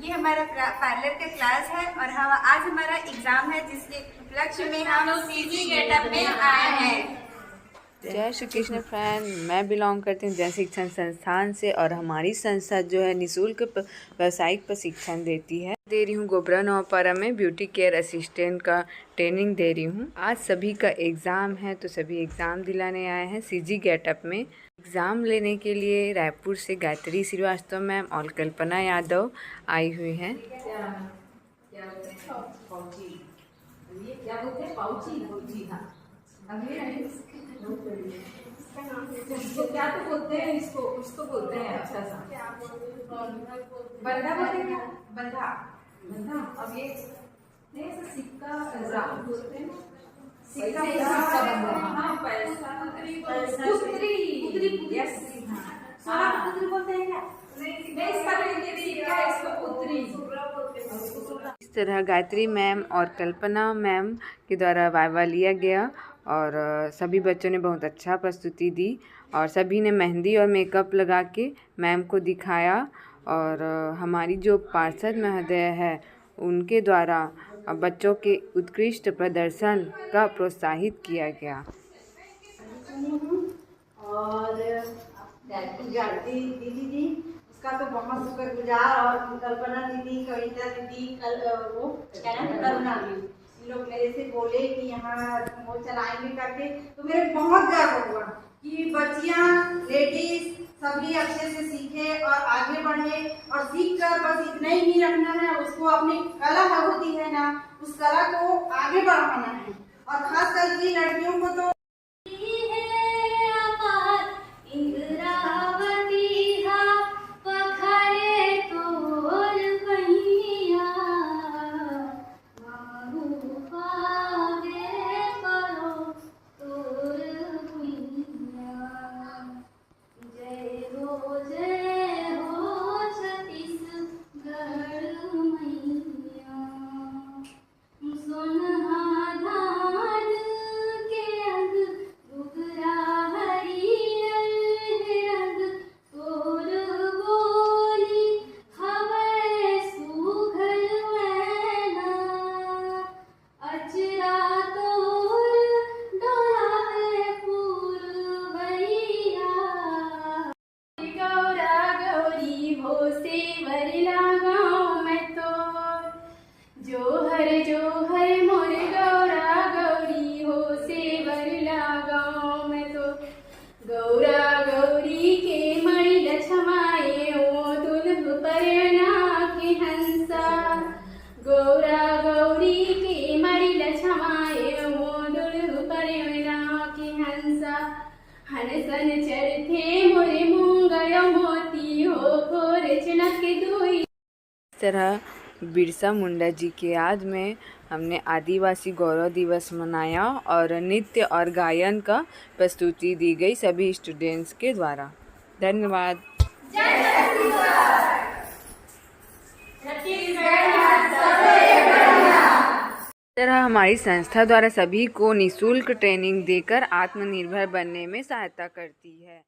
ये हमारा पार्लर का क्लास है और हम आज हमारा एग्जाम है, जिसके उपलक्ष्य में हम सीजी गेटअप में आए हैं। जय श्री कृष्ण फ्रेंड, मैं बिलोंग करती हूँ जय शिक्षण संस्थान से और हमारी संस्था जो है निःशुल्क व्यावसायिक प्रशिक्षण देती है। दे रही हूँ गोबरा नौपारा में ब्यूटी केयर असिस्टेंट का ट्रेनिंग दे रही हूँ। आज सभी का एग्ज़ाम है तो सभी एग्ज़ाम दिलाने आए हैं सीजी गेटअप में। एग्ज़ाम लेने के लिए रायपुर से गायत्री श्रीवास्तव मैम और कल्पना यादव आई हुई हैं। क्या तो बोलते हैं इसको, उसको बोलते हैं अच्छा सा बंधा बोलते हैं। बंधा बंधा। अब ये नहीं ऐसा सिक्का बोलते हैं, सिक्का बंधा। हाँ पैसा पुत्री यस सोना पुत्री बोलते हैं क्या? नहीं इसका सिक्का है, इसको पुत्री। इस तरह गायत्री मैम और कल्पना मैम के द्वारा वाइवा लिया गया और सभी बच्चों ने बहुत अच्छा प्रस्तुति दी और सभी ने मेहंदी और मेकअप लगा के मैम को दिखाया। और हमारी जो पार्षद महोदय है उनके द्वारा बच्चों के उत्कृष्ट प्रदर्शन का प्रोत्साहित किया गया। और गायत्री दीदी जी उसका तो बहुत शुक्रगुजार, और कल्पना दीदी, कविता दीदी, वो क्या नाम करुणा दीदी, इन लोग मेरे से बोले कि यहाँ वो चलाएंगे करके, तो मेरे बहुत गर्व हुआ कि बच्चियाँ लेडीज सभी अच्छे से सीखे और आगे बढ़े, और सीख कर बस इतना ही नहीं रखना है, उसको अपनी कला होती है ना, उस कला को आगे बढ़ाना है। और खास करके लड़कियों को तो इस तरह बिरसा मुंडा जी के याद में हमने आदिवासी गौरव दिवस मनाया और नृत्य और गायन का प्रस्तुति दी गई सभी स्टूडेंट्स के द्वारा। धन्यवाद। इस तरह हमारी संस्था द्वारा सभी को निःशुल्क ट्रेनिंग देकर आत्मनिर्भर बनने में सहायता करती है।